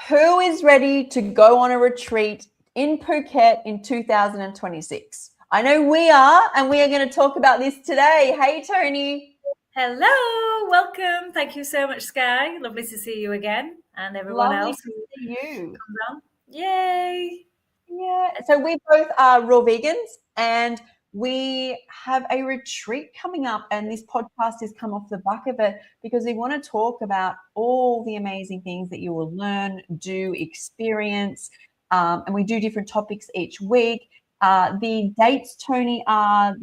Who is ready to go on a retreat in Phuket in 2026? I know we are, and we are going to talk about this today. Hey, Tony. Hello, welcome. Thank you so much, Sky. Lovely to see you again, and everyone Lovely else to see you. comes on. Yay! Yeah. So we both are raw vegans, and we have a retreat coming up, and this podcast has come off the back of it because we want to talk about all the amazing things that you will learn, do, experience, and we do different topics each week. The dates, Tony,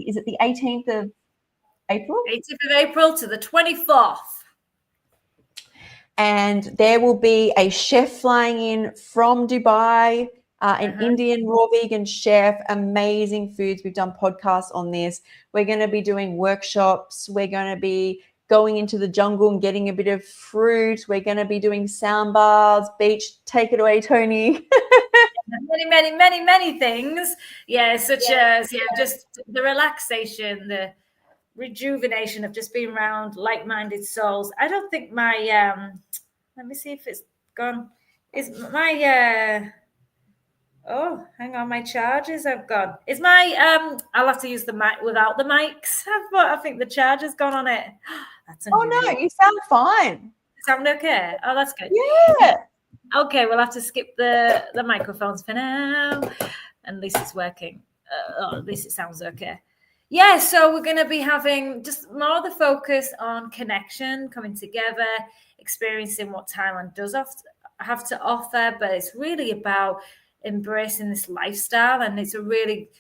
is it the 18th of April? 18th of April to the 24th. And there will be a chef flying in from Dubai, an Indian raw vegan chef, amazing foods. We've done podcasts on this. We're going to be doing workshops. We're going to be going into the jungle and getting a bit of fruit. We're going to be doing sound baths, beach. Take it away, Tony. Many things. Yeah, such as just the relaxation, the rejuvenation of just being around like-minded souls. I don't think my let me see if it's gone. Is my oh, hang on, my chargers have gone. Is my I'll have to use the mic without the mics. I think the charger's gone on it. That's unusual. Oh no, you sound fine. Sound okay? Oh, that's good. Yeah. Okay, we'll have to skip the microphones for now. At least it's working. At least it sounds okay. Yeah, so we're going to be having just more of the focus on connection, coming together, experiencing what Thailand does have to offer, but it's really about embracing this lifestyle, and it's a really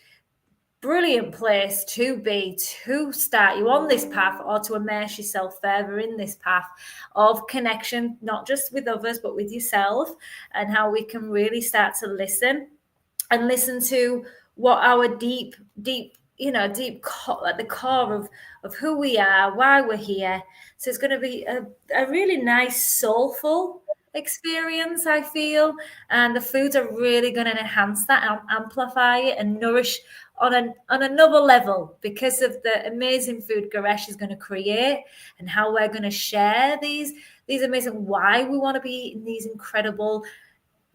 brilliant place to be, to start you on this path or to immerse yourself further in this path of connection, not just with others, but with yourself, and how we can really start to listen to what our deep at the core of who we are, why we're here. So it's going to be a really nice, soulful experience, I feel, and the foods are really going to enhance that and amplify it and nourish on another level because of the amazing food Garesh is going to create and how we're going to share these amazing, why we want to be eating these incredible,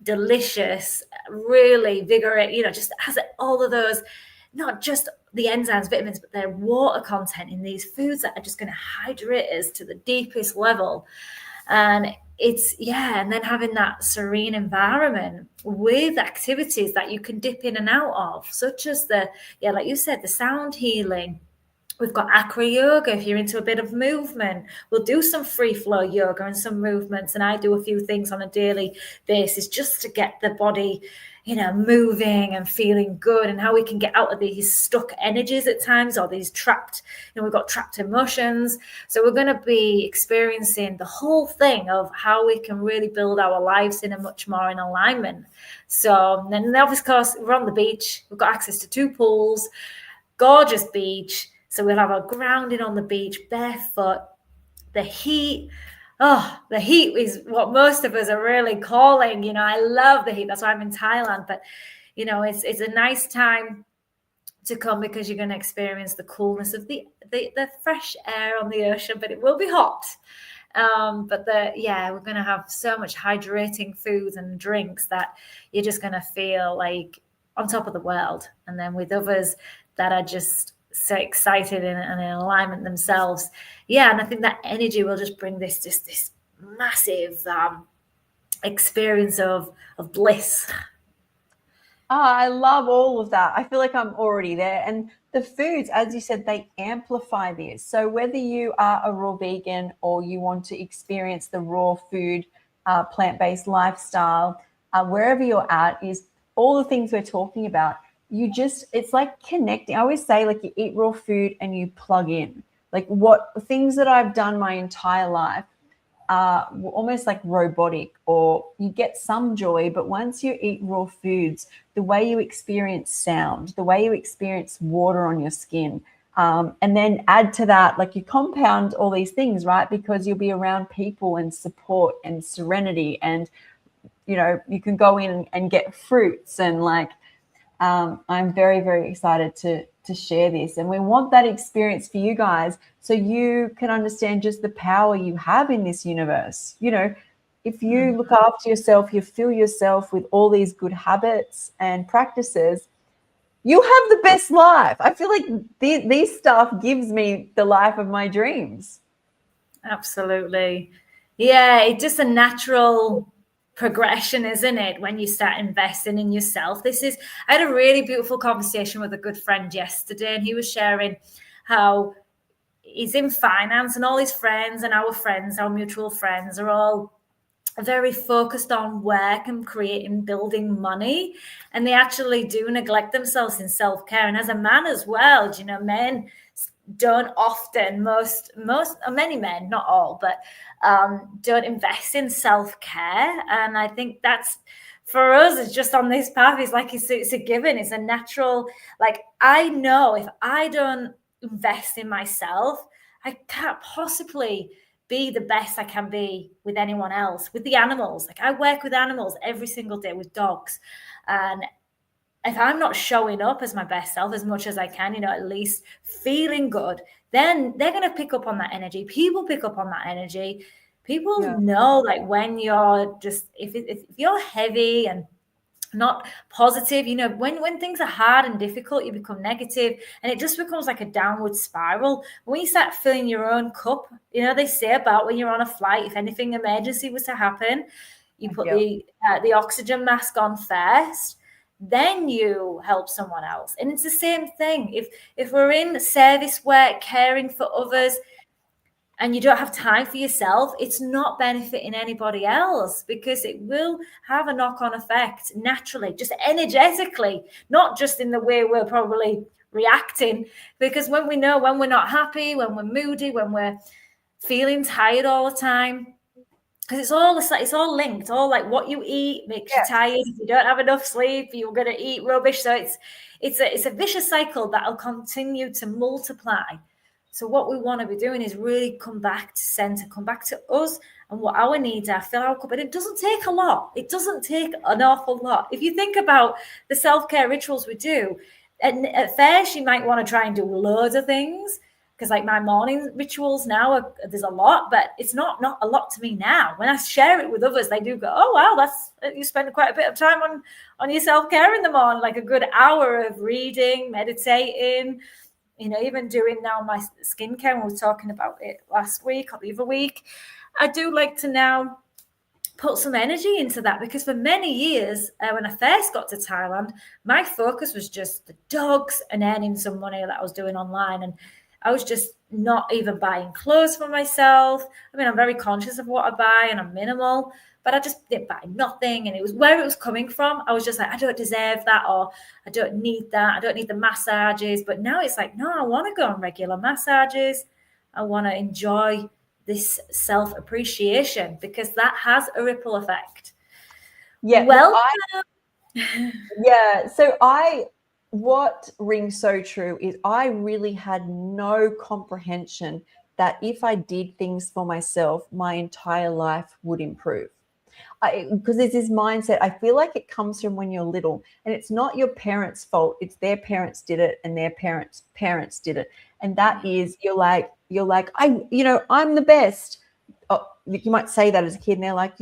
delicious, really vigorous, just has all of those, not just the enzymes, vitamins, but their water content in these foods that are just going to hydrate us to the deepest level. And and then having that serene environment with activities that you can dip in and out of, such as like you said, the sound healing. We've got acro yoga if you're into a bit of movement. We'll do some free flow yoga and some movements. And I do a few things on a daily basis just to get the body, moving and feeling good, and how we can get out of these stuck energies at times, or these trapped, we've got trapped emotions. So we're going to be experiencing the whole thing of how we can really build our lives in a much more in alignment. So then, of course, we're on the beach. We've got access to 2 pools, gorgeous beach. So we'll have our grounding on the beach, barefoot. The heat is what most of us are really calling. I love the heat. That's why I'm in Thailand. But, it's a nice time to come because you're going to experience the coolness of the fresh air on the ocean, but it will be hot. But we're going to have so much hydrating foods and drinks that you're just going to feel like on top of the world. And then with others that are just so excited and in alignment themselves. Yeah, and I think that energy will just bring this massive experience of bliss. I love all of that. I feel like I'm already there. And the foods, as you said, they amplify this. So whether you are a raw vegan or you want to experience the raw food, plant-based lifestyle, wherever you're at, is all the things we're talking about. It's like connecting. I always say, like, you eat raw food and you plug in. Like, what things that I've done my entire life are almost like robotic, or you get some joy, but once you eat raw foods, the way you experience sound, the way you experience water on your skin, and then add to that, like, you compound all these things, right? Because you'll be around people and support and serenity, and, you can go in and get fruits and, like, I'm very, very excited to share this. And we want that experience for you guys so you can understand just the power you have in this universe. If you look after yourself, you fill yourself with all these good habits and practices, you have the best life. I feel like these stuff gives me the life of my dreams. Absolutely. Yeah, it's just a natural progression, isn't it? When you start investing in yourself. I had a really beautiful conversation with a good friend yesterday, and he was sharing how he's in finance, and all his friends and our friends, our mutual friends, are all very focused on work and creating, building money, and they actually do neglect themselves in self-care. And as a man as well, men don't often, many men, not all, but don't invest in self-care. And I think that's, for us, it's just on this path, it's a given, it's a natural, like, I know if I don't invest in myself, I can't possibly be the best I can be with anyone else, with the animals. Like, I work with animals every single day, with dogs, and if I'm not showing up as my best self as much as I can, at least feeling good, then they're going to pick up on that energy. People pick up on that energy. People know, like, when you're just, if you're heavy and not positive, when things are hard and difficult, you become negative, and it just becomes like a downward spiral. When you start filling your own cup, they say about when you're on a flight, if anything emergency was to happen, you put the oxygen mask on first, then you help someone else. And it's the same thing. If we're in service work, caring for others, and you don't have time for yourself, it's not benefiting anybody else, because it will have a knock-on effect naturally, just energetically, not just in the way we're probably reacting. Because when we're not happy, when we're moody, when we're feeling tired all the time, because it's all linked. All, like, what you eat makes you tired. If you don't have enough sleep, you're going to eat rubbish. So it's a vicious cycle that'll continue to multiply. So what we want to be doing is really come back to center, come back to us and what our needs are, fill our cup. And it doesn't take a lot. It doesn't take an awful lot. If you think about the self-care rituals we do, and at first you might want to try and do loads of things, because, like, my morning rituals now, there's a lot, but it's not a lot to me now. When I share it with others, they do go, oh, wow, you spend quite a bit of time on your self-care in the morning, like a good hour of reading, meditating, even doing now my skincare. And we were talking about it last week or the other week. I do like to now put some energy into that, because for many years, when I first got to Thailand, my focus was just the dogs and earning some money that I was doing online. And I was just not even buying clothes for myself. I mean, I'm very conscious of what I buy and I'm minimal, but I just didn't buy nothing. And it was where it was coming from. I was just like, I don't deserve that, or I don't need that. I don't need the massages. But now it's like, no, I want to go on regular massages. I want to enjoy this self-appreciation, because that has a ripple effect. Yeah. Well, So what rings so true is I really had no comprehension that if I did things for myself, my entire life would improve. Because there's this mindset, I feel like it comes from when you're little, and it's not your parents' fault. It's their parents did it, and their parents did it. And that is, you're like, I'm the best. Oh, you might say that as a kid, and they're like,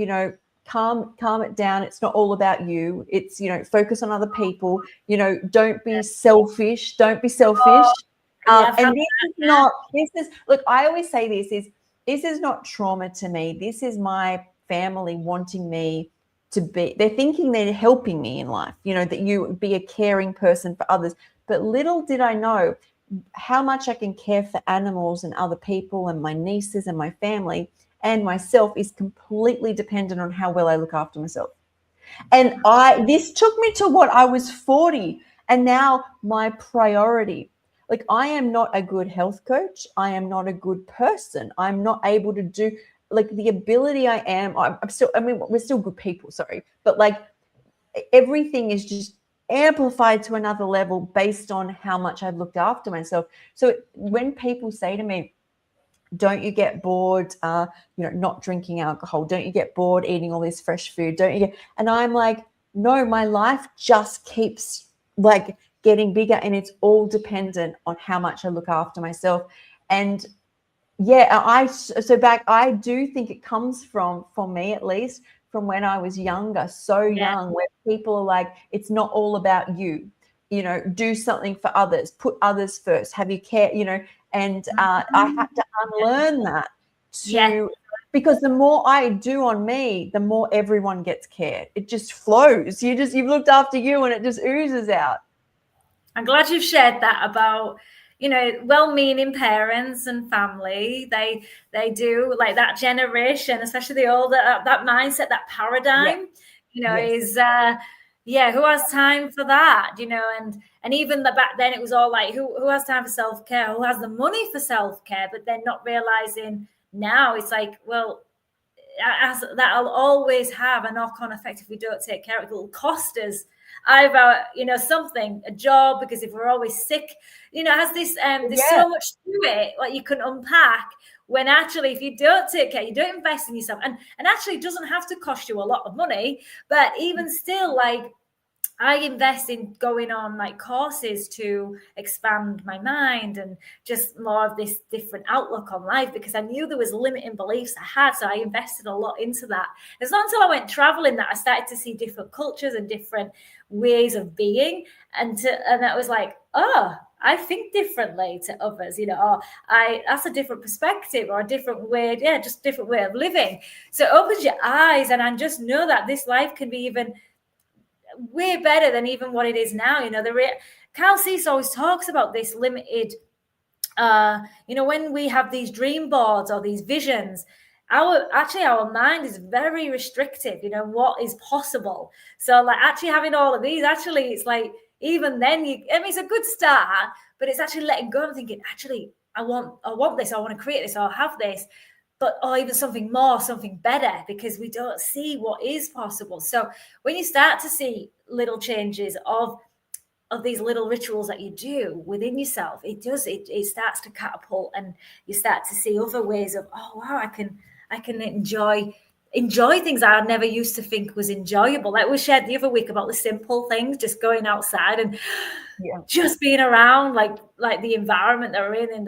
calm it down. It's not all about you. It's, focus on other people. Don't be selfish. Don't be selfish. And look, I always say this is not trauma to me. This is my family wanting me to be, they're thinking they're helping me in life, that you be a caring person for others. But little did I know how much I can care for animals and other people, and my nieces and my family and myself is completely dependent on how well I look after myself. And this took me to what I was 40, and now my priority. Like, I am not a good health coach. I am not a good person. I'm not able to do, like, the ability I am. I'm still, we're still good people, sorry. But, like, everything is just amplified to another level based on how much I've looked after myself. So when people say to me, don't you get bored, not drinking alcohol? Don't you get bored eating all this fresh food? And I'm like, no, my life just keeps, like, getting bigger, and it's all dependent on how much I look after myself. And Yeah, I do think it comes from, for me at least, from when I was younger, so Yeah. young, where people are like, it's not all about you, do something for others, put others first, have you care, and I had to unlearn that Yeah. because the more I do on me, the more everyone gets cared. It just flows. You've looked after you and it just oozes out. I'm glad you've shared that about, well-meaning parents and family. They do, like, that generation, especially the older, that mindset, that Yeah. paradigm, Yes. is who has time for that, and even back then it was all like, who has time for self-care, who has the money for self-care, but they're not realizing now it's like, well, as that'll always have a knock-on effect if we don't take care of it. It'll cost us either, something, a job, because if we're always sick, it has this, there's Yeah. so much to it, like, you can unpack, when actually, if you don't take care, you don't invest in yourself, and actually it doesn't have to cost you a lot of money, but even still, like, I invest in going on, like, courses to expand my mind and just more of this different outlook on life, because I knew there was limiting beliefs I had. So I invested a lot into that. It's not until I went traveling that I started to see different cultures and different ways of being. And that was like, oh, I think differently to others, or that's a different perspective, or a different way, just different way of living. So it opens your eyes, and I just know that this life can be even way better than even what it is now. Carl Cease always talks about this limited, when we have these dream boards or these visions, our mind is very restrictive, what is possible. So, like, actually having all of these, actually, it's like, even then, it's a good start, but it's actually letting go and thinking, actually, I want this, I want to create this, I'll have this, or even something more, something better, because we don't see what is possible. So when you start to see little changes of these little rituals that you do within yourself, it starts to catapult, and you start to see other ways of, oh wow, I can enjoy things I never used to think was enjoyable. Like we shared the other week about the simple things, just going outside and just being around, like the environment that we're in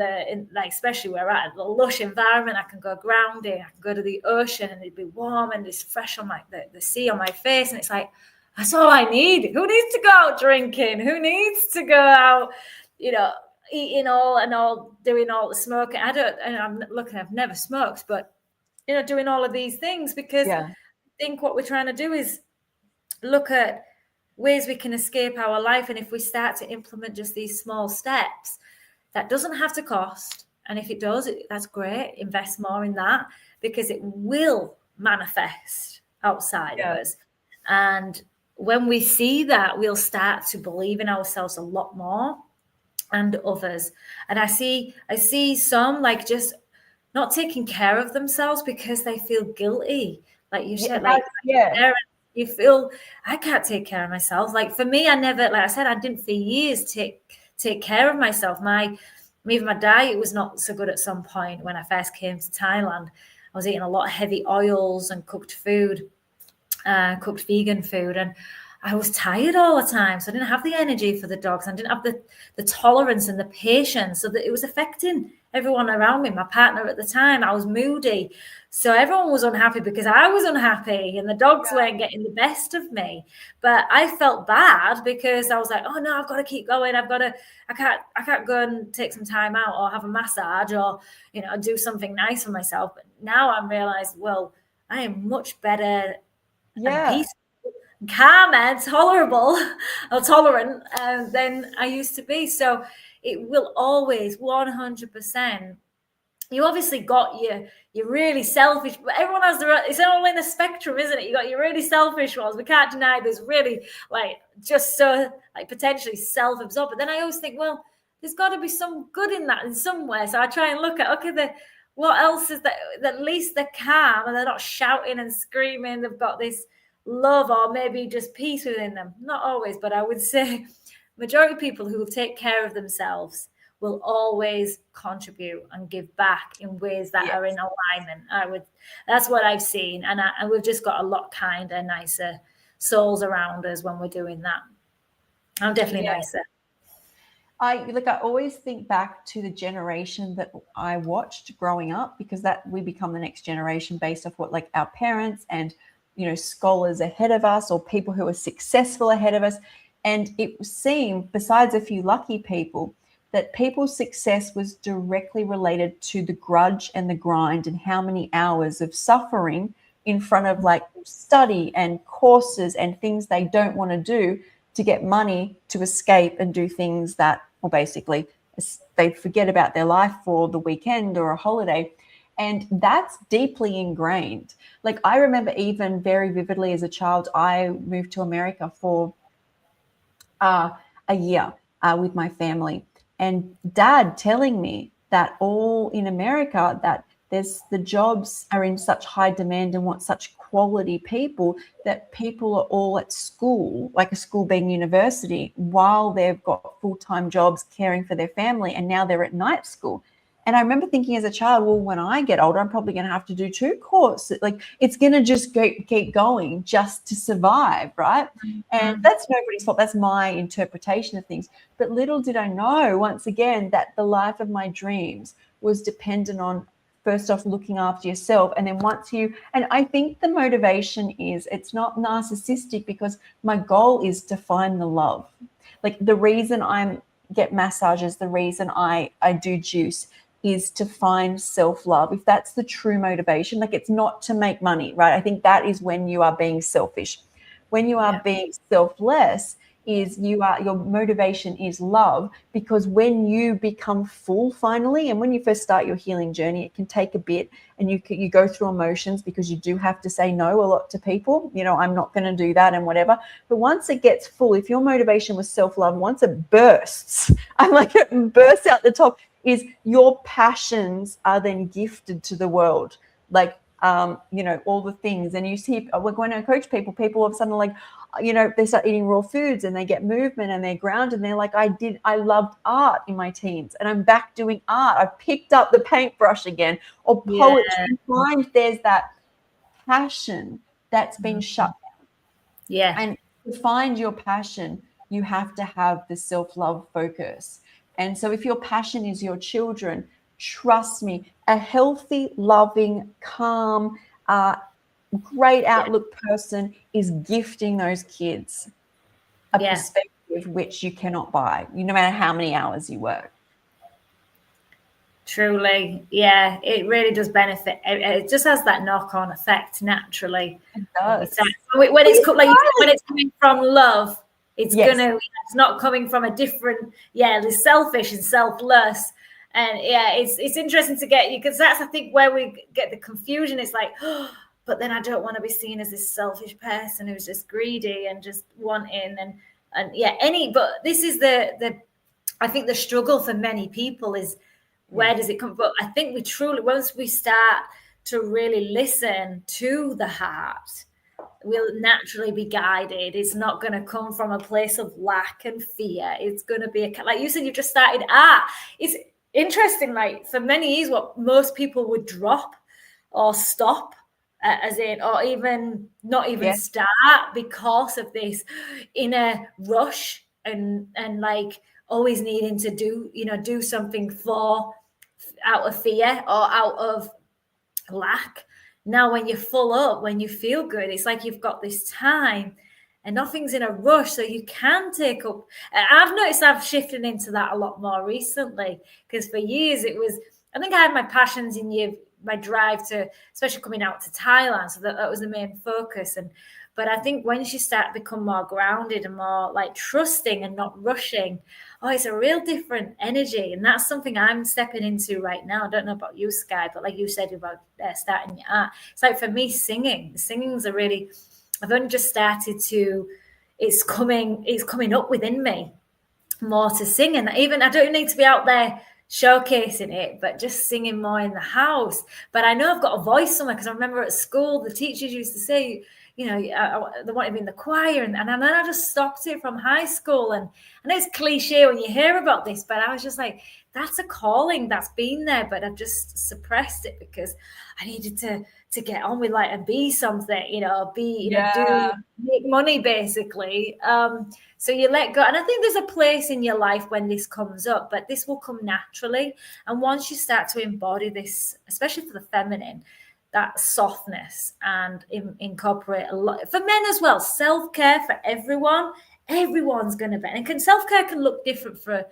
like, especially where we're at, the lush environment. I can go grounding, I can go to the ocean, and it'd be warm and it's fresh on the sea on my face, and it's like, that's all I need. Who needs to go out drinking? Who needs to go out, eating all, doing all the smoking? I've never smoked, but doing all of these things, because I think what we're trying to do is look at ways we can escape our life. And if we start to implement just these small steps, that doesn't have to cost. And if it does, that's great. Invest more in that, because it will manifest outside of us. And when we see that, we'll start to believe in ourselves a lot more, and others. And I see some, like, just not taking care of themselves because they feel guilty. Like you said, like, you feel, I can't take care of myself. Like for me, I never, like I said, I didn't for years take care of myself. Even my diet was not so good at some point. When I first came to Thailand, I was eating a lot of heavy oils and cooked vegan food, and I was tired all the time. So I didn't have the energy for the dogs. I didn't have the tolerance and the patience, so that it was affecting everyone around me. My partner at the time, I was moody. So everyone was unhappy because I was unhappy, and the dogs weren't getting the best of me. But I felt bad because I was like, oh no, I've got to keep going. I can't go and take some time out or have a massage or, do something nice for myself. But now I'm realized, well, I am much better and peaceful, calm, and tolerant than I used to be. So it will always 100%. You obviously got your really selfish, but everyone has it's all in a spectrum, isn't it? You got your really selfish ones. We can't deny there's really, like, just so, like, potentially self-absorbed. But then I always think, well, there's got to be some good in that in some way. So I try and look at, okay, what else is that? At least they're calm and they're not shouting and screaming. They've got this love, or maybe just peace within them. Not always, but I would say majority of people who take care of themselves will always contribute and give back in ways that are in alignment. That's what I've seen, and we've just got a lot kinder, nicer souls around us when we're doing that. I'm definitely nicer. I always think back to the generation that I watched growing up, because that we become the next generation based off what like our parents and scholars ahead of us or people who are successful ahead of us. And it seemed, besides a few lucky people, that people's success was directly related to the grudge and the grind and how many hours of suffering in front of like study and courses and things they don't want to do to get money to escape and do things that, or basically they forget about their life for the weekend or a holiday. And that's deeply ingrained. Like I remember even very vividly as a child, I moved to America for a year with my family, and dad telling me that all in America that the jobs are in such high demand and want such quality people that people are all at school, like a school being university, while they've got full-time jobs caring for their family, and now they're at night school. And I remember thinking as a child, well, when I get older, I'm probably going to have to do 2 courses. Like it's going to just keep going just to survive, right? Mm-hmm. And that's nobody's fault. That's my interpretation of things. But little did I know, once again, that the life of my dreams was dependent on, first off, looking after yourself. And then and I think the motivation is, it's not narcissistic, because my goal is to find the love. Like the reason I get massages, the reason I do juice is to find self-love. If that's the true motivation, like it's not to make money, right? I think that is when you are being selfish. When you are being selfless, your motivation is love, because when you become full finally, and when you first start your healing journey, it can take a bit, and you go through emotions, because you do have to say no a lot to people. I'm not going to do that and whatever. But once it gets full, if your motivation was self-love, once it bursts, it bursts out the top, is your passions are then gifted to the world. Like, all the things. And you see, when I coach people all of a sudden like, they start eating raw foods and they get movement and they're grounded, and they're like, I loved art in my teens and I'm back doing art. I've picked up the paintbrush again, or poetry. You find there's that passion that's been shut down. Yeah. And to find your passion, you have to have the self-love focus. And so if your passion is your children, trust me, a healthy, loving, calm, great outlook person is gifting those kids a perspective which you cannot buy, no matter how many hours you work. Truly, yeah, it really does benefit. It just has that knock-on effect naturally. It does. When it's coming from love, it's it's not coming from a different, there's selfish and selfless. And it's interesting to get you, because that's, I think, where we get the confusion. It's like, oh, but then I don't want to be seen as this selfish person who's just greedy and just wanting but this is I think the struggle for many people is, where does it come from? I think we truly, once we start to really listen to the heart, we'll naturally be guided. It's not going to come from a place of lack and fear. It's going to be like you said, you just started art. It's interesting, like for many years, what most people would drop or stop, or even not even start, because of this inner rush and like always needing to do something out of fear or out of lack. Now, when you're full up, when you feel good, it's like you've got this time and nothing's in a rush, so you can take up. I've noticed I've shifted into that a lot more recently, because for years it was, I think I had my passions in my drive to, especially coming out to Thailand, so that was the main focus. But I think once you start to become more grounded and more like trusting and not rushing, it's a real different energy. And that's something I'm stepping into right now. I don't know about you, Sky, but like you said about starting your art, it's like for me, singing's a really, I've only just started to, it's coming up within me more to sing. And even, I don't need to be out there showcasing it, but just singing more in the house. But I know I've got a voice somewhere, because I remember at school, the teachers used to say, they wanted me in the choir, and then I just stopped it from high school. And I know it's cliche when you hear about this, but I was just like, that's a calling that's been there, but I've just suppressed it because I needed to get on with and be something, make money basically. So you let go. And I think there's a place in your life when this comes up, but this will come naturally. And once you start to embody this, especially for the feminine, that softness, and incorporate a lot for men as well, self-care for everyone's going to benefit. And self-care can look different for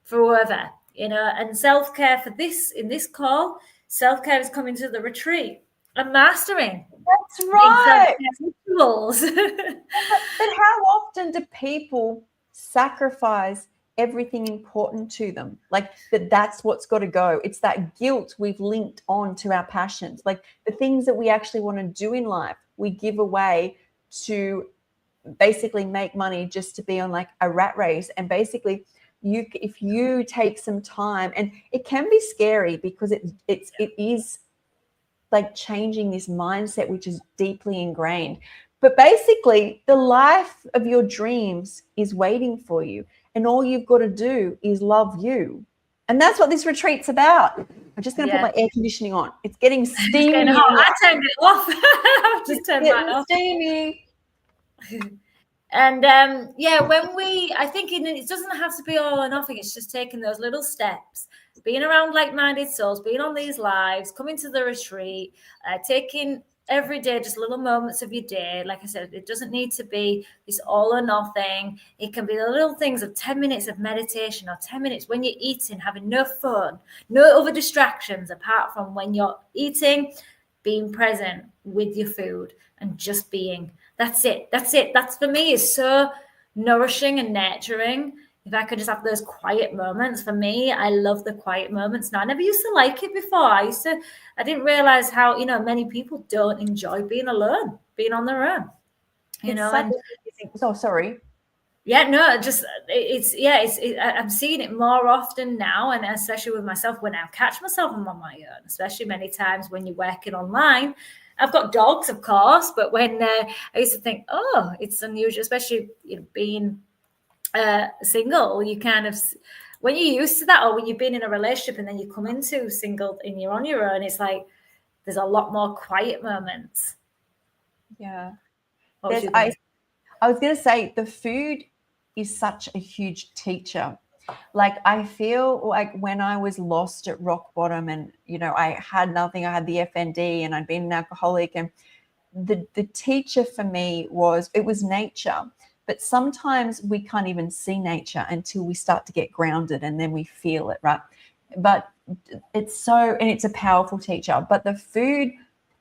whoever, and self-care for this, in this call, self-care is coming to the retreat and mastering. That's right. Rituals. But how often do people sacrifice everything important to them? Like that's what's got to go. It's that guilt we've linked on to our passions. Like the things that we actually want to do in life, we give away to basically make money just to be on a rat race. And basically if you take some time, and it can be scary because it is changing this mindset, which is deeply ingrained. But basically, the life of your dreams is waiting for you. And all you've got to do is love you. And that's what this retreat's about. I'm just going to put my air conditioning on. It's getting steamy. I turned it off. I've just turned mine off. Steamy. And I think it doesn't have to be all or nothing. It's just taking those little steps, being around like-minded souls, being on these lives, coming to the retreat, taking every day just little moments of your day. Like I said, it doesn't need to be this all or nothing. It can be the little things of 10 minutes of meditation, or 10 minutes when you're eating, having no phone, no other distractions apart from when you're eating, being present with your food and just being. That's it. That's for me is so nourishing and nurturing. If I could just have those quiet moments, for me, I love the quiet moments now. I never used to like it before. I didn't realize how, you know, many people don't enjoy being alone, being on their own, you know. And oh, sorry. Yeah, no, just I'm seeing it more often now, and especially with myself when I catch myself I'm on my own, especially many times when you're working online. I've got dogs, of course, but when I used to think, oh, it's unusual, especially being single, you kind of, when you're used to that, or when you've been in a relationship and then you come into single and you're on your own, it's like there's a lot more quiet moments. Yeah. I was going to say the food is such a huge teacher. Like I feel like when I was lost at rock bottom and, you know, I had nothing, I had the FND and I'd been an alcoholic, and the teacher for me was nature. But sometimes we can't even see nature until we start to get grounded and then we feel it, right? But it's a powerful teacher. But the food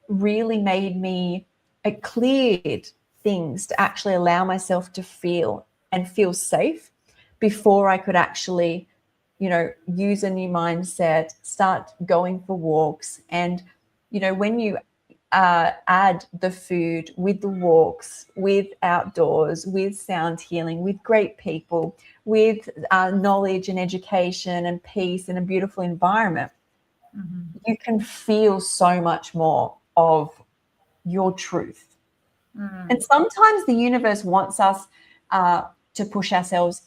really made me, it cleared things to actually allow myself to feel safe before I could actually, you know, use a new mindset, start going for walks. And, you know, when you add the food with the walks, with outdoors, with sound healing, with great people, with knowledge and education and peace and a beautiful environment, you can feel so much more of your truth. And sometimes the universe wants us to push ourselves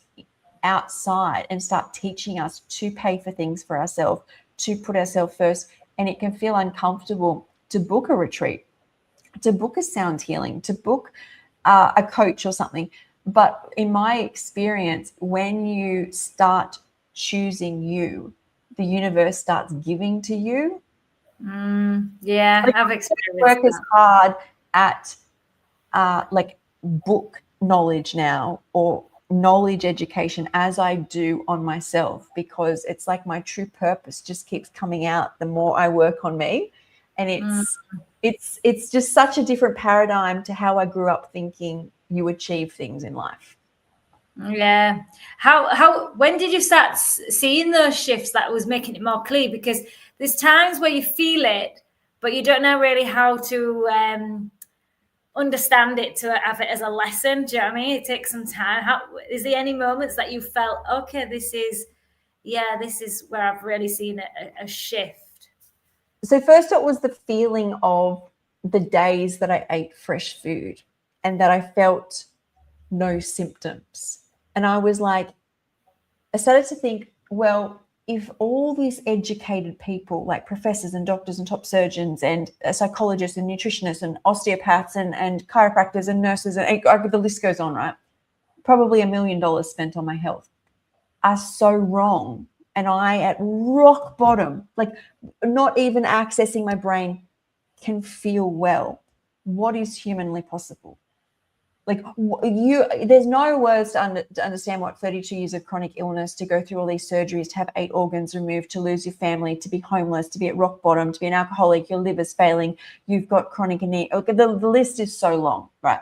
outside and start teaching us to pay for things for ourselves, to put ourselves first. And it can feel uncomfortable to book a retreat, to book a sound healing, to book a coach or something. But in my experience, when you start choosing you, the universe starts giving to you. Yeah, like, I've experienced work as hard at like book knowledge now, or knowledge education, as I do on myself, because it's like my true purpose just keeps coming out the more I work on me. And it's just such a different paradigm to how I grew up thinking you achieve things in life. Yeah. How when did you start seeing those shifts that was making it more clear? Because there's times where you feel it, but you don't know really how to understand it, to have it as a lesson. Do you know what I mean? It takes some time. Is there any moments that you felt, okay, this is where I've really seen a shift? So first it was the feeling of the days that I ate fresh food. and that I felt no symptoms. And I was like, I started to think, well, if all these educated people like professors and doctors and top surgeons and psychologists and nutritionists and osteopaths and chiropractors and nurses and the list goes on, right? Probably $1 million spent on my health, are so wrong. And I, at rock bottom, like not even accessing my brain, can feel well. What is humanly possible? Like there's no words to understand what 32 years of chronic illness, to go through all these surgeries, to have 8 organs removed, to lose your family, to be homeless, to be at rock bottom, to be an alcoholic, your liver's failing, you've got chronic anemia. Okay, the list is so long, right?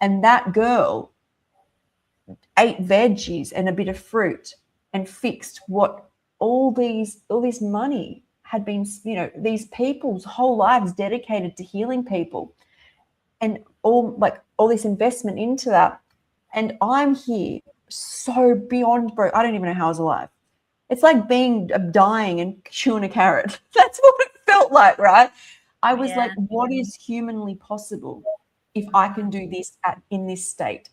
And that girl ate veggies and a bit of fruit and fixed what all this money had been, these people's whole lives dedicated to healing people, and all this investment into that. And I'm here so beyond broke. I don't even know how I was alive. It's like dying and chewing a carrot. That's what it felt like, right? I was like, what is humanly possible if I can do this in this state?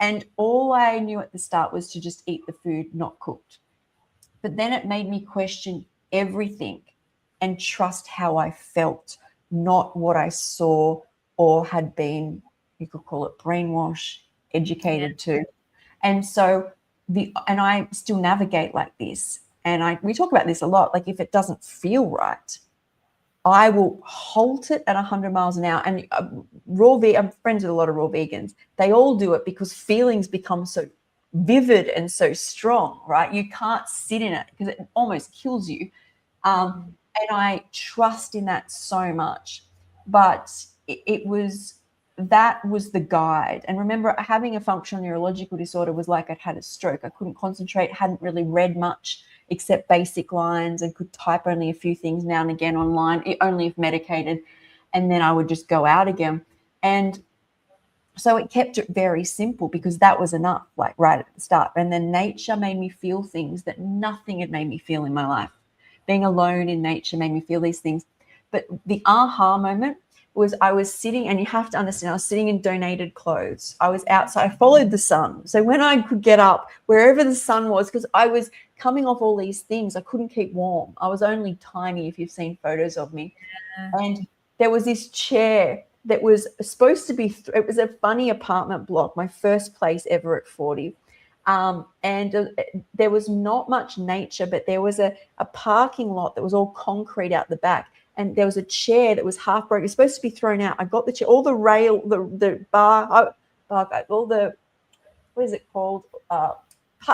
And all I knew at the start was to just eat the food not cooked. But then it made me question everything and trust how I felt, not what I saw or had been, you could call it brainwash, educated to. And so and I still navigate like this. And we talk about this a lot. Like if it doesn't feel right, I will halt it at 100 miles an hour. And I'm friends with a lot of raw vegans. They all do it because feelings become so vivid and so strong, right? You can't sit in it because it almost kills you. And I trust in that so much. But that was the guide. And remember, having a functional neurological disorder was like I'd had a stroke. I couldn't concentrate, hadn't really read much except basic lines, and could type only a few things now and again online, only if medicated. And then I would just go out again. And so it kept it very simple because that was enough, like right at the start. And then nature made me feel things that nothing had made me feel in my life. Being alone in nature made me feel these things. But the aha moment was I was sitting, and you have to understand, I was sitting in donated clothes. I was outside. I followed the sun. So when I could get up, wherever the sun was, because I was coming off all these things, I couldn't keep warm. I was only tiny, if you've seen photos of me. And there was this chair that was supposed to be, it was a funny apartment block, my first place ever at 40. And there was not much nature, but there was a parking lot that was all concrete out the back. And there was a chair that was half broken. It was supposed to be thrown out. I got the chair, all the rail, the bar, all the, what is it called? It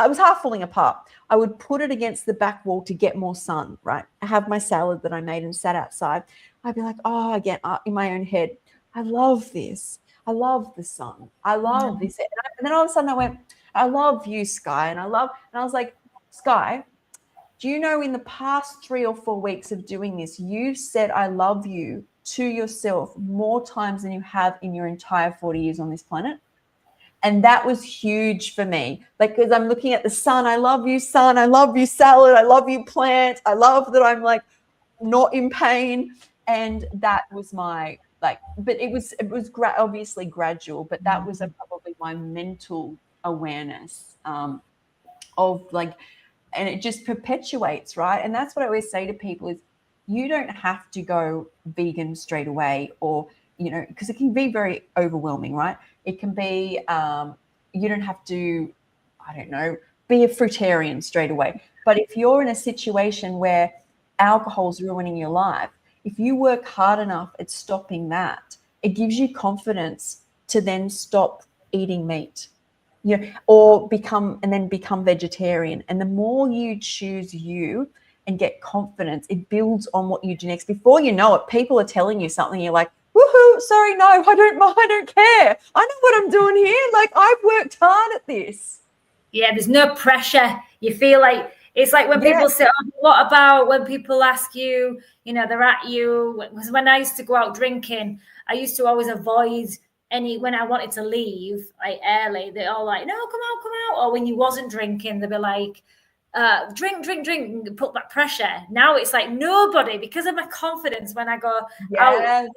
was half falling apart. I would put it against the back wall to get more sun, right? I have my salad that I made and sat outside. I'd be like, oh, again, in my own head, I love this. I love the sun. I love this. And then all of a sudden I went, I love you, Sky. And I was like, Sky, do you know in the past 3 or 4 weeks of doing this, you've said I love you to yourself more times than you have in your entire 40 years on this planet? And that was huge for me. Like, because I'm looking at the sun. I love you, sun. I love you, salad. I love you, plant. I love that I'm like not in pain. And that was my, like, but it was obviously gradual, but that was probably my mental awareness of like, and it just perpetuates, right? And that's what I always say to people is you don't have to go vegan straight away, or, because it can be very overwhelming, right? It can be, you don't have to, I don't know, be a fruitarian straight away. But if you're in a situation where alcohol's ruining your life, if you work hard enough at stopping that, it gives you confidence to then stop eating meat, or become vegetarian. And the more you choose you and get confidence, it builds on what you do next. Before you know it, people are telling you something. You're like, woohoo, sorry, no, I don't care. I know what I'm doing here. Like, I've worked hard at this. Yeah, there's no pressure. You feel like, it's like when people say, oh, what about when people ask you, they're at you. When I used to go out drinking, I used to always avoid when I wanted to leave like early, they're all like, no, come out. Or when you wasn't drinking, they'd be like, drink, put that pressure. Now it's like nobody, because of my confidence when I go out,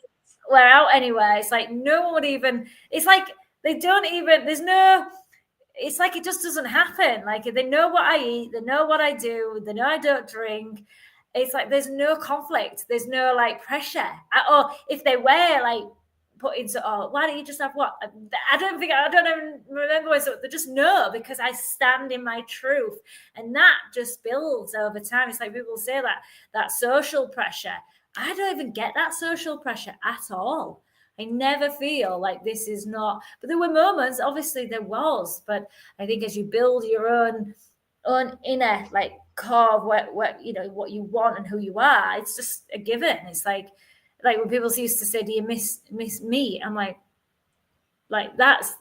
we're out anywhere, it's like no one would even, it's like they don't even, there's no, it's like it just doesn't happen. Like they know what I eat, they know what I do, they know I don't drink. It's like there's no conflict, there's no like pressure. Or if they were like put into, oh, why don't you just have what? I don't even remember what, so they just know because I stand in my truth, and that just builds over time. It's like people say that social pressure. I don't even get that social pressure at all. I never feel like this is not, but there were moments, obviously there was, but I think as you build your own inner like core of what you know what you want and who you are, it's just a given. It's like when people used to say, do you miss me? I'm like that's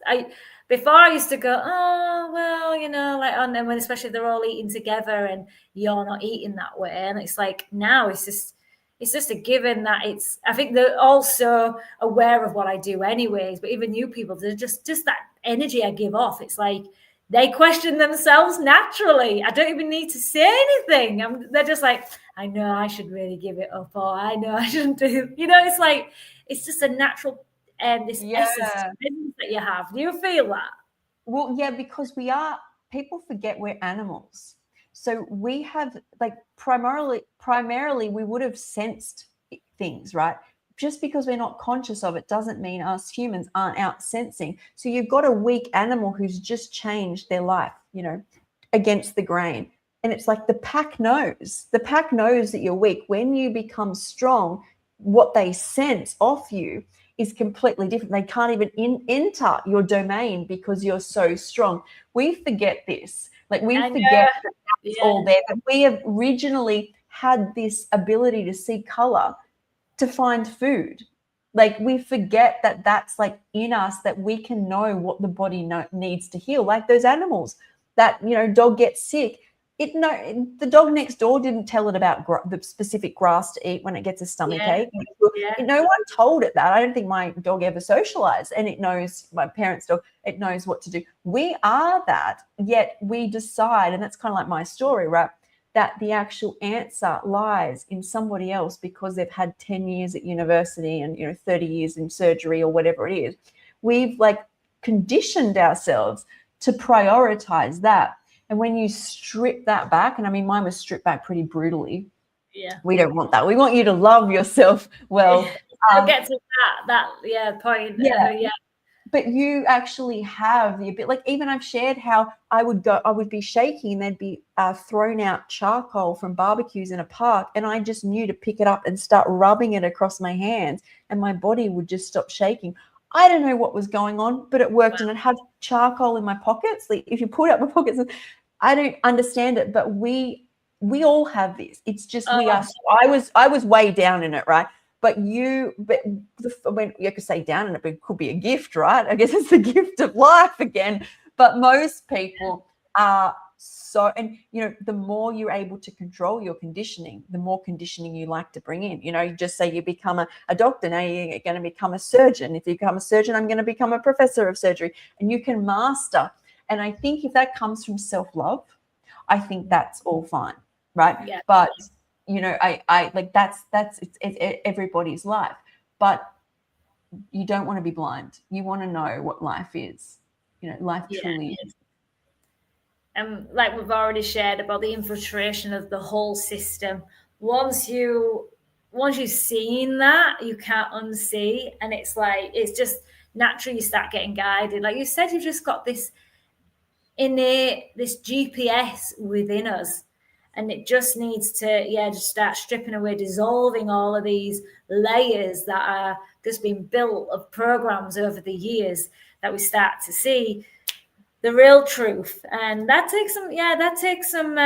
before I used to go, oh well, you know, like, and then when especially they're all eating together and you're not eating that way, and it's like now it's just a given that it's, I think they're also aware of what I do anyways, but even new people, they're just that energy I give off. It's like they question themselves naturally. I don't even need to say anything. They're just like, I know I should really give it up, or I know I shouldn't do, you know, it's like, it's just a natural, this essence that you have. Do you feel that? Well, yeah, because people forget we're animals. So we have like primarily we would have sensed things, right? Just because we're not conscious of it doesn't mean us humans aren't out sensing. So you've got a weak animal who's just changed their life, you know, against the grain. And it's like the pack knows that you're weak. When you become strong, what they sense off you is completely different. They can't even enter your domain because you're so strong. We forget this. Like we forget that that's all there. That we have originally had this ability to see color to find food. Like we forget that that's like in us, that we can know what the body needs to heal. Like those animals that, you know, dog gets sick. The dog next door didn't tell it about the specific grass to eat when it gets a stomach ache. No one told it that. I don't think my dog ever socialized, and it knows, my parents' dog, it knows what to do. We are that, yet we decide, and that's kind of like my story, right? That the actual answer lies in somebody else because they've had 10 years at university and, you know, 30 years in surgery or whatever it is. We've like conditioned ourselves to prioritize that. And when you strip that back, and I mean, mine was stripped back pretty brutally. Yeah. We don't want that. We want you to love yourself well. I'll get to that point. Yeah. But you actually have the ability, like even I've shared how I would be shaking and there'd be thrown out charcoal from barbecues in a park, and I just knew to pick it up and start rubbing it across my hands and my body would just stop shaking. I don't know what was going on, but it worked. Wow. And I'd have charcoal in my pockets. Like if you pull out my pockets, I don't understand it, but we all have this. It's just we are. I was way down in it, right? But when you could say down in it, but it could be a gift, right? I guess it's the gift of life again. But most people are so, and you know, the more you're able to control your conditioning, the more conditioning you like to bring in. You know, you just say you become a doctor, now you're going to become a surgeon. If you become a surgeon, I'm going to become a professor of surgery, and you can master. And I think if that comes from self-love, I think that's all fine, right? Yeah. But you know, I like that's it's everybody's life, but you don't want to be blind. You want to know what life is. You know, life truly is. And like we've already shared about the infiltration of the whole system, once you've seen that, you can't unsee, and it's like it's just naturally you start getting guided. Like you said, you've just got this innate, this GPS within us, and it just needs to just start stripping away, dissolving all of these layers that are just being built of programs over the years, that we start to see the real truth. And that takes some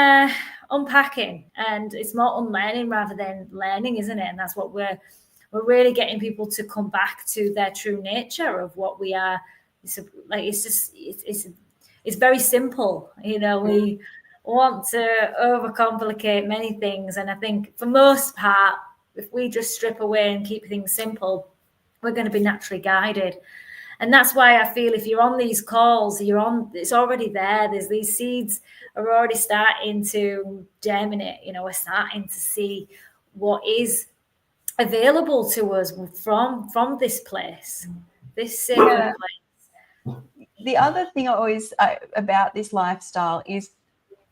unpacking, and it's more unlearning rather than learning, isn't it? And that's what we're really getting people to come back to their true nature of what we are. It's very simple, you know. We want to overcomplicate many things, and I think for most part, if we just strip away and keep things simple, we're going to be naturally guided. And that's why I feel if you're on these calls, it's already there. There's these seeds are already starting to germinate. You know, we're starting to see what is available to us from this place, this sacred place. The other thing about this lifestyle is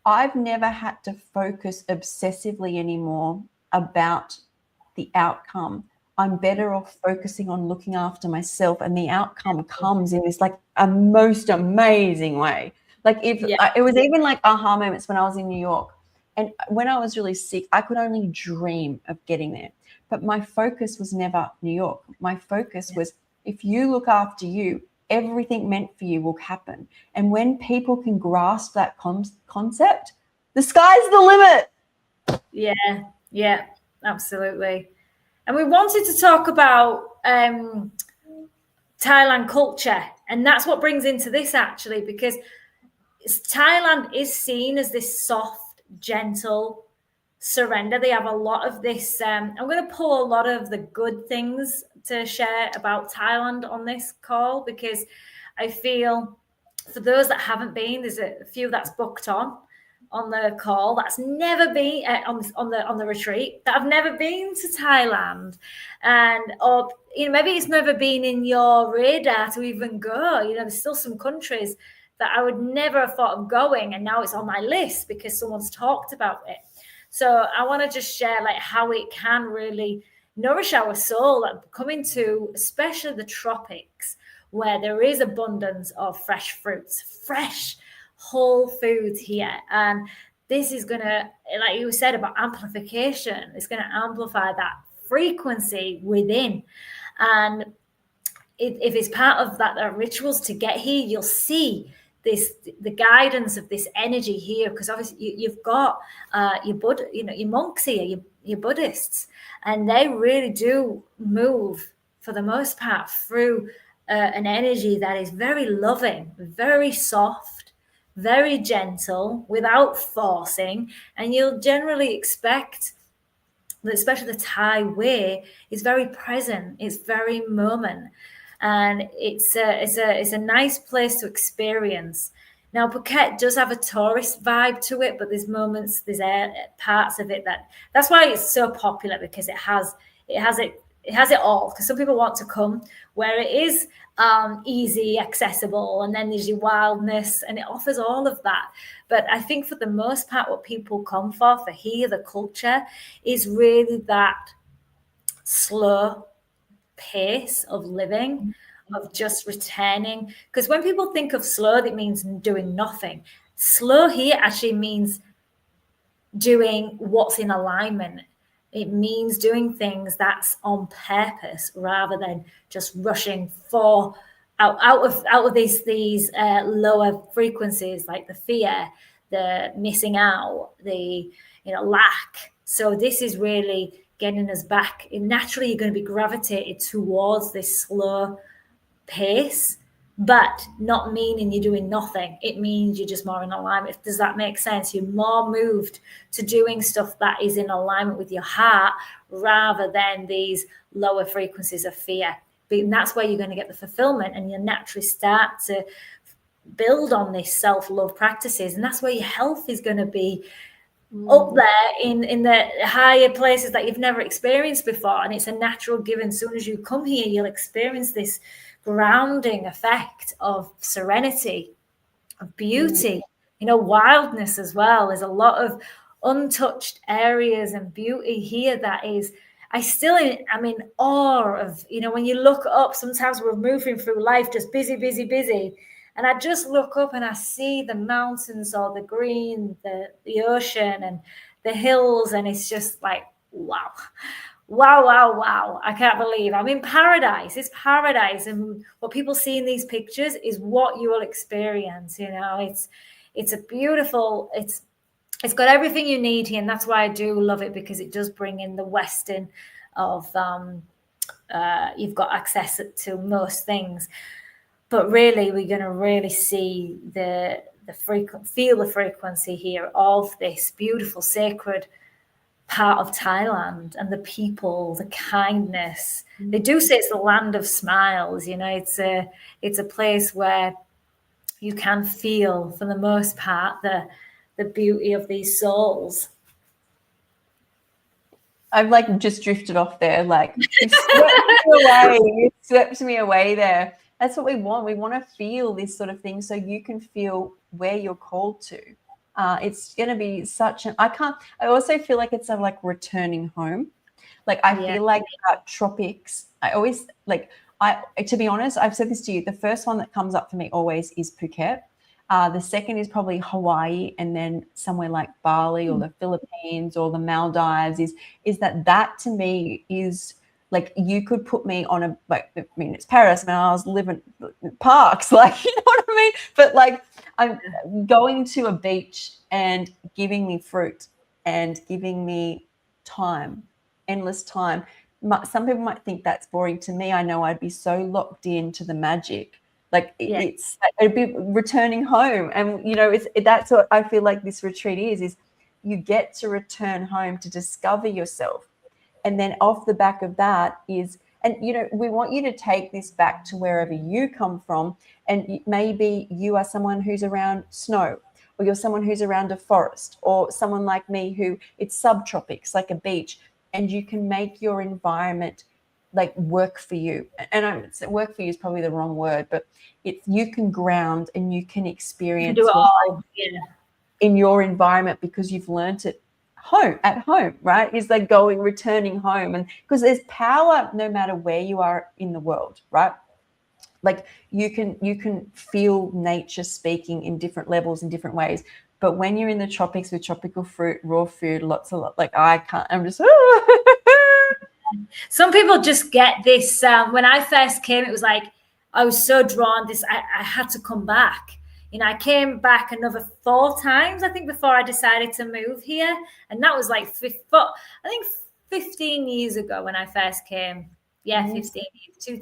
I've never had to focus obsessively anymore about the outcome. I'm better off focusing on looking after myself, and the outcome comes in this like a most amazing way. Like it was even like aha moments when I was in New York, and when I was really sick, I could only dream of getting there. But my focus was never New York. My focus was, if you look after you, everything meant for you will happen. And when people can grasp that concept, the sky's the limit. Yeah, absolutely. And we wanted to talk about Thailand culture, and that's what brings into this actually, because Thailand is seen as this soft, gentle surrender. They have a lot of this. I'm going to pull a lot of the good things to share about Thailand on this call, because I feel for those that haven't been, there's a few that's booked on the call that's never been on the retreat, that have never been to Thailand, and or maybe it's never been in your radar to even go. There's still some countries that I would never have thought of going, and now it's on my list because someone's talked about it. So I want to just share like how it can really nourish our soul, like coming to especially the tropics, where there is abundance of fresh fruits, fresh whole foods here. And this is going to, like you said about amplification, it's going to amplify that frequency within. And if it's part of that rituals to get here, you'll see the guidance of this energy here, because obviously you've got your monks here, your Buddhists, and they really do move for the most part through an energy that is very loving, very soft, very gentle, without forcing. And you'll generally expect that, especially the Thai way, is very present, it's very moment. And it's a nice place to experience. Now, Phuket does have a tourist vibe to it, but there's moments, there's parts of it that's why it's so popular, because it has it all. Because some people want to come where it is easy, accessible, and then there's your wildness, and it offers all of that. But I think for the most part, what people come for here, the culture, is really that slow pace of living, of just returning. Because when people think of slow, that means doing nothing. Slow here actually means doing what's in alignment. It means doing things that's on purpose, rather than just rushing out of these lower frequencies, like the fear, the missing out, the lack. So this is really getting us back. And naturally, you're going to be gravitated towards this slow pace, but not meaning you're doing nothing. It means you're just more in alignment. Does that make sense? You're more moved to doing stuff that is in alignment with your heart, rather than these lower frequencies of fear. And that's where you're going to get the fulfillment, and you naturally start to build on these self-love practices. And that's where your health is going to be up there in the higher places that you've never experienced before. And it's a natural given. As soon as you come here, you'll experience this grounding effect of serenity, of beauty, wildness as well. There's a lot of untouched areas and beauty here that is, I'm in awe of. When you look up, sometimes we're moving through life just busy, and I just look up and I see the mountains, or the green, the ocean, and the hills, and it's just like, wow. I can't believe I'm in paradise. It's paradise. And what people see in these pictures is what you will experience. It's a beautiful, it's got everything you need here. And that's why I do love it, because it does bring in the Western of, you've got access to most things. But really, we're going to really see feel the frequency here of this beautiful, sacred part of Thailand, and the people, the kindness. They do say it's the land of smiles. It's a place where you can feel, for the most part, the beauty of these souls. I've like just drifted off there. Like you swept me away. You swept me away there. That's what we want. We want to feel this sort of thing so you can feel where you're called to. It's going to be such an, I also feel like it's a like returning home. Like I feel like tropics, I always like, to be honest, I've said this to you, the first one that comes up for me always is Phuket. The second is probably Hawaii, and then somewhere like Bali or the Philippines or the Maldives is that to me is like, you could put me on a, like, I mean, it's Paris. I mean, I was living in parks, like, you know what I mean? But like, I'm going to a beach and giving me fruit and giving me time, endless time. Some people might think that's boring. To me, I know I'd be so locked into the magic. Like it'd be returning home. And, you know, that's what I feel like this retreat is you get to return home to discover yourself. And then off the back of that is, and, you know, we want you to take this back to wherever you come from. And maybe you are someone who's around snow, or you're someone who's around a forest, or someone like me who it's subtropics, like a beach, and you can make your environment like work for you. And work for you is probably the wrong word, but you can ground and you can experience in your environment because you've learnt it at home, right? Is like returning home. And because there's power no matter where you are in the world, right? Like you can feel nature speaking in different levels, in different ways. But when you're in the tropics with tropical fruit, raw food, like I'm just Some people just get this. When I first came, it was like I was so drawn. I had to come back. You know, I came back another 4 times, I think, before I decided to move here. And that was like, I think 15 years ago when I first came. Yeah, 15 years,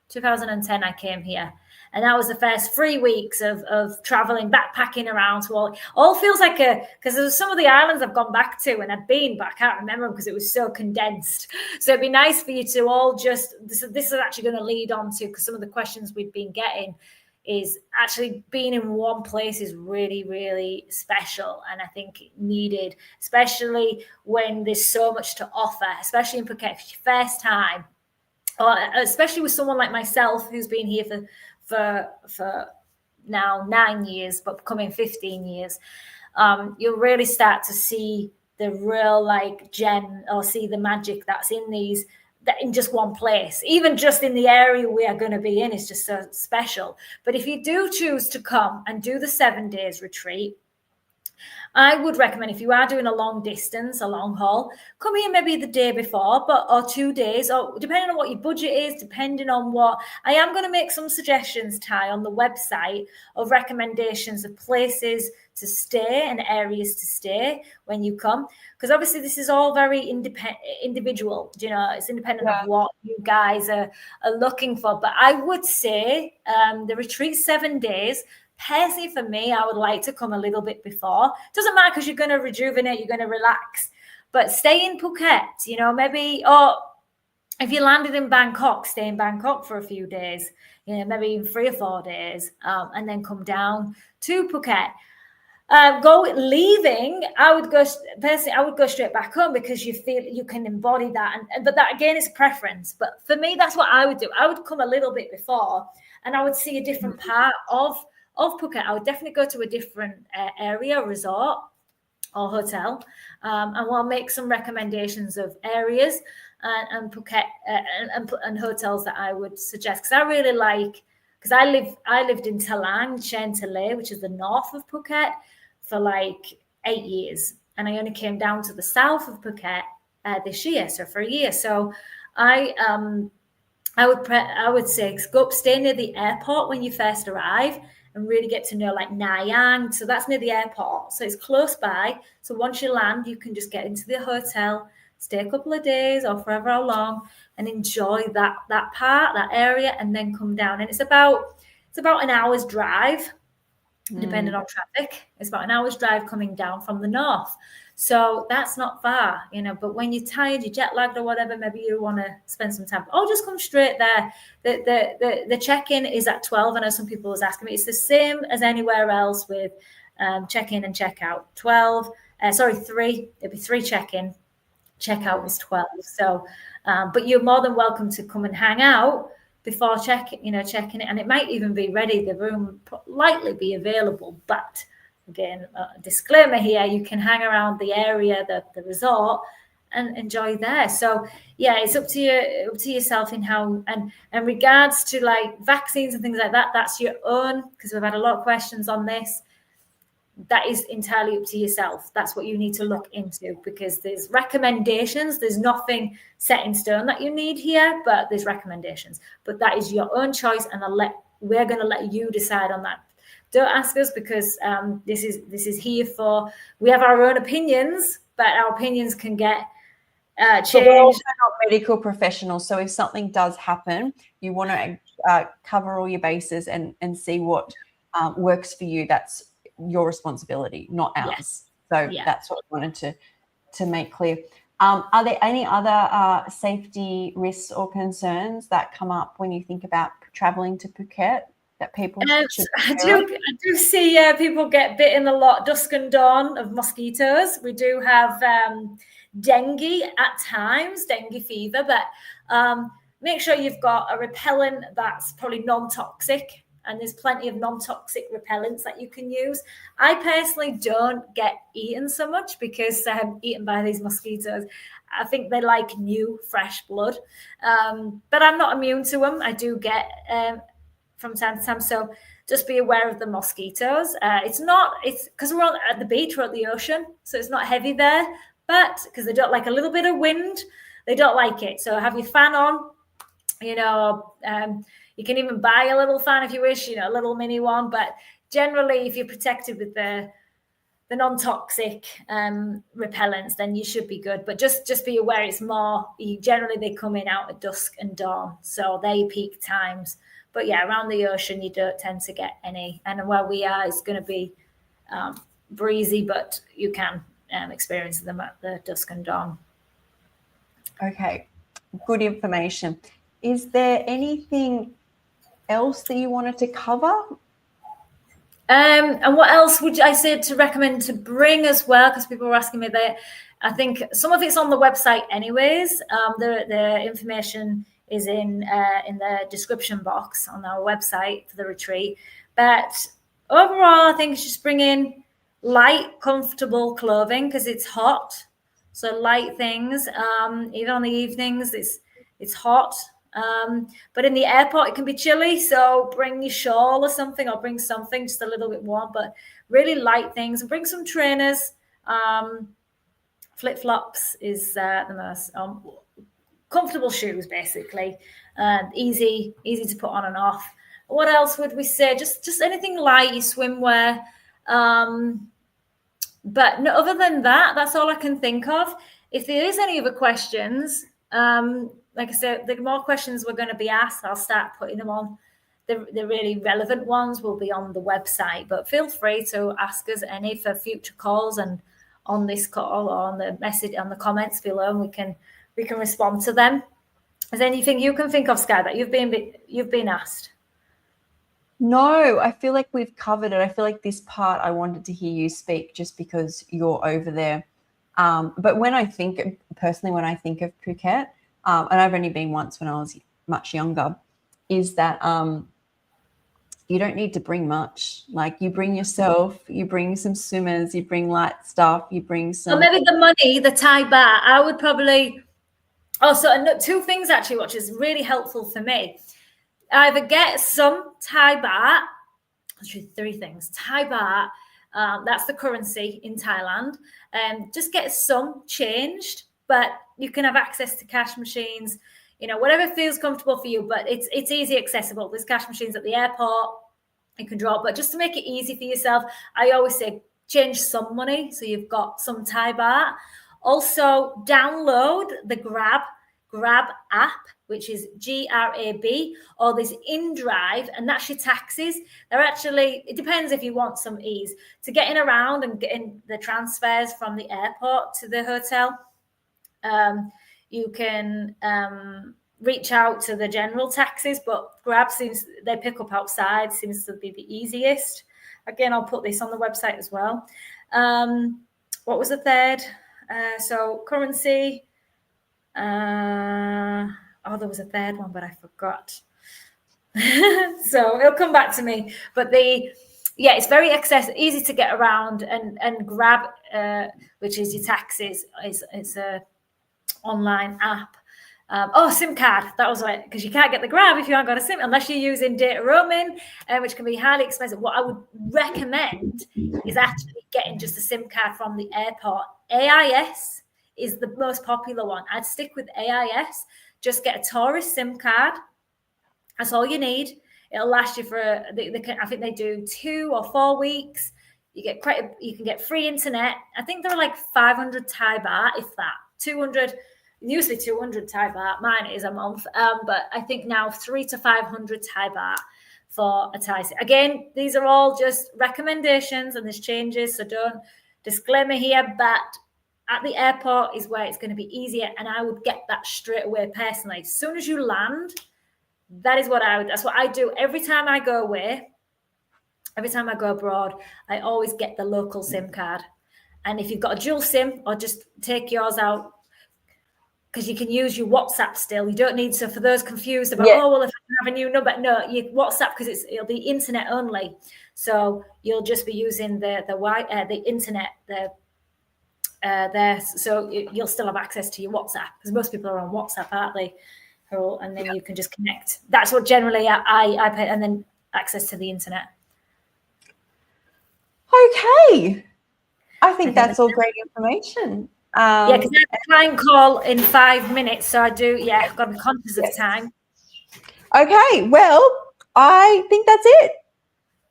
2010 I came here. And that was the first 3 weeks of traveling, backpacking around to all feels like because there's some of the islands I've gone back to and I've been, but I can't remember them because it was so condensed. So it'd be nice for you to all this is actually going to lead on to, because some of the questions we've been getting is actually being in one place is really, really special. And I think needed, especially when there's so much to offer, especially in Phuket, first time, or especially with someone like myself who's been here for now 9 years, but coming 15 years, you'll really start to see the real like gem, or see the magic that's in just one place. Even just in the area we are going to be in is just so special. But if you do choose to come and do the 7 days retreat, I would recommend, if you are doing a long distance, a long haul, come here maybe the day before, or 2 days, or depending on what your budget is, depending on what. I am going to make some suggestions, Ty, on the website of recommendations of places to stay and areas to stay when you come, because obviously this is all very individual. You know, it's independent of what you guys are looking for. But I would say the retreat 7 days. Personally, for me, I would like to come a little bit before. Doesn't matter, because you're going to rejuvenate, you're going to relax. But stay in Phuket, you know, maybe, or if you landed in Bangkok, stay in Bangkok for a few days, you know, maybe even 3 or 4 days, and then come down to Phuket. Leaving, I would go straight back home, because you feel you can embody that. But that again is preference. But for me, that's what I would do. I would come a little bit before, and I would see a different part of Phuket. I would definitely go to a different area, resort or hotel, and we'll make some recommendations of areas and Phuket and hotels that I would suggest, because I really like. Because I lived in Talang, Chantilly, which is the north of Phuket, for like 8 years, and I only came down to the south of Phuket this year, so for a year. So I would say stay near the airport when you first arrive, and really get to know like Nanyang. So that's near the airport. So it's close by. So once you land, you can just get into the hotel, stay a couple of days or forever how long, and enjoy that area, and then come down. And it's about an hour's drive, depending on traffic. It's about an hour's drive coming down from the north. So that's not far, you know. But when you're tired, you're jet lagged or whatever, maybe you want to spend some time. Or just come straight there. The check-in is at 12. I know some people was asking me. It's the same as anywhere else with check-in and check-out. 3. It'd be 3 check-in. checkout is 12. So, but you're more than welcome to come and hang out before checking it, and it might even be ready. The room likely be available, but again, disclaimer here: you can hang around the area, the resort, and enjoy there. So yeah, it's up to yourself in how, and regards to like vaccines and things like that, that's your own, because we've had a lot of questions on this. That is entirely up to yourself. That's what you need to look into, because there's recommendations. There's nothing set in stone that you need here, but there's recommendations. But that is your own choice, and we're going to let you decide on that. Don't ask us, because this is here for. We have our own opinions, but our opinions can get changed. But we're also not medical professionals, so if something does happen, you want to cover all your bases and see what works for you. That's your responsibility, not ours. Yes. So that's what we wanted to make clear. Are there any other safety risks or concerns that come up when you think about traveling to Phuket that people should? I do see people get bitten a lot dusk and dawn of mosquitoes. We do have dengue at times, dengue fever, but make sure you've got a repellent that's probably non-toxic. And there's plenty of non-toxic repellents that you can use. I personally don't get eaten so much because I'm eaten by these mosquitoes. I think they like new, fresh blood. But I'm not immune to them. I do get from time to time. So just be aware of the mosquitoes. It's because we're at the beach, we're at the ocean. So it's not heavy there. But because they don't like a little bit of wind, they don't like it. So have your fan on, you can even buy a little fan if you wish, a little mini one. But generally, if you're protected with the non-toxic repellents, then you should be good. But just be aware, it's more, generally they come in out at dusk and dawn. So they peak times. But yeah, around the ocean, you don't tend to get any. And where we are, it's going to be breezy, but you can experience them at the dusk and dawn. Okay, good information. Is there anything else that you wanted to cover? And what else would I say to recommend to bring as well? Because people were asking me that. I think some of it's on the website anyways. The information is in the description box on our website for the retreat. But overall, I think it's just bring in light, comfortable clothing because it's hot. So light things. Even on the evenings, it's hot. But in the airport, it can be chilly. So bring your shawl or something, or bring something just a little bit warm, but really light things. And bring some trainers. Flip-flops is the most comfortable shoes, basically. Easy to put on and off. What else would we say? Just anything light, your swimwear. But no, other than that, that's all I can think of. If there is any other questions, like I said, the more questions we're going to be asked, I'll start putting them on. The really relevant ones will be on the website, but feel free to ask us any for future calls and on this call or on the message, on the comments below, and we can respond to them. Is there anything you can think of, Sky, that you've been asked? No, I feel like we've covered it. I feel like this part I wanted to hear you speak just because you're over there. But when I think of Phuket, and I've only been once when I was much younger, is that you don't need to bring much. Like you bring yourself, you bring some swimmers, you bring light stuff, you bring some. Or maybe the money, the Thai baht. I would probably also two things actually, which is really helpful for me. Either get some Thai baht. Actually, three things. Thai baht. That's the currency in Thailand. Just get some changed, but you can have access to cash machines, whatever feels comfortable for you, but it's easy accessible. There's cash machines at the airport you can draw, but just to make it easy for yourself, I always say change some money so you've got some Thai baht. Also, download the Grab app, which is GRAB, or this InDrive, and that's your taxis. It depends if you want some ease to getting around and getting the transfers from the airport to the hotel. You can reach out to the general taxis, but Grab they pick up outside, seems to be the easiest. Again, I'll put this on the website as well. What was the third? So currency, There was a third one, but I forgot. So it'll come back to me. But it's very easy to get around and grab, which is your taxis. It's a online app. SIM card. That was it, because you can't get the Grab if you haven't got a SIM, unless you're using data roaming, which can be highly expensive. What I would recommend is actually getting just a SIM card from the airport. AIS is the most popular one. I'd stick with AIS. Just get a tourist SIM card. That's all you need. It'll last you for I think they do 2 or 4 weeks. You can get free internet. I think they're like 500 Thai baht, if that. 200, usually 200 Thai baht. Mine is a month, but I think now 300 to 500 Thai baht for a Thai SIM. Again, these are all just recommendations, and there's changes, so don't disclaimer here. But at the airport is where it's going to be easier, and I would get that straight away personally. As soon as you land, that's what I do every time I go away. Every time I go abroad, I always get the local SIM card. And if you've got a dual SIM, or just take yours out, because you can use your WhatsApp still. You don't need, so for those confused about, if I have a new number, no, you WhatsApp, because it'll be internet only. So you'll just be using the internet there. So you'll still have access to your WhatsApp, because most people are on WhatsApp, aren't they? And then you can just connect. That's what generally I pay, and then access to the internet. Okay. I think that's all great information. Because I have a client call in 5 minutes, so I've got to be conscious of time. Okay, well, I think that's it.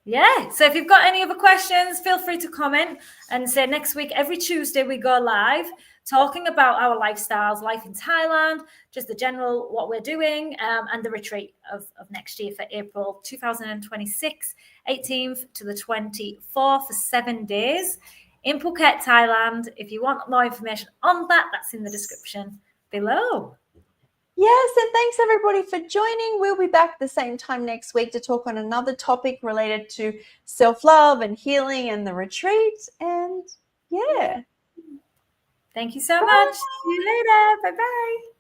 Yeah, so if you've got any other questions, feel free to comment and say next week, every Tuesday, we go live talking about our lifestyles, life in Thailand, just the general, what we're doing, and the retreat of next year for April 2026, 18th to the 24th for 7 days in Phuket, Thailand. If you want more information on that, that's in the description below. Yes, and thanks everybody for joining. We'll be back the same time next week to talk on another topic related to self-love and healing and the retreat. And yeah. Thank you so much. See you later. Bye-bye.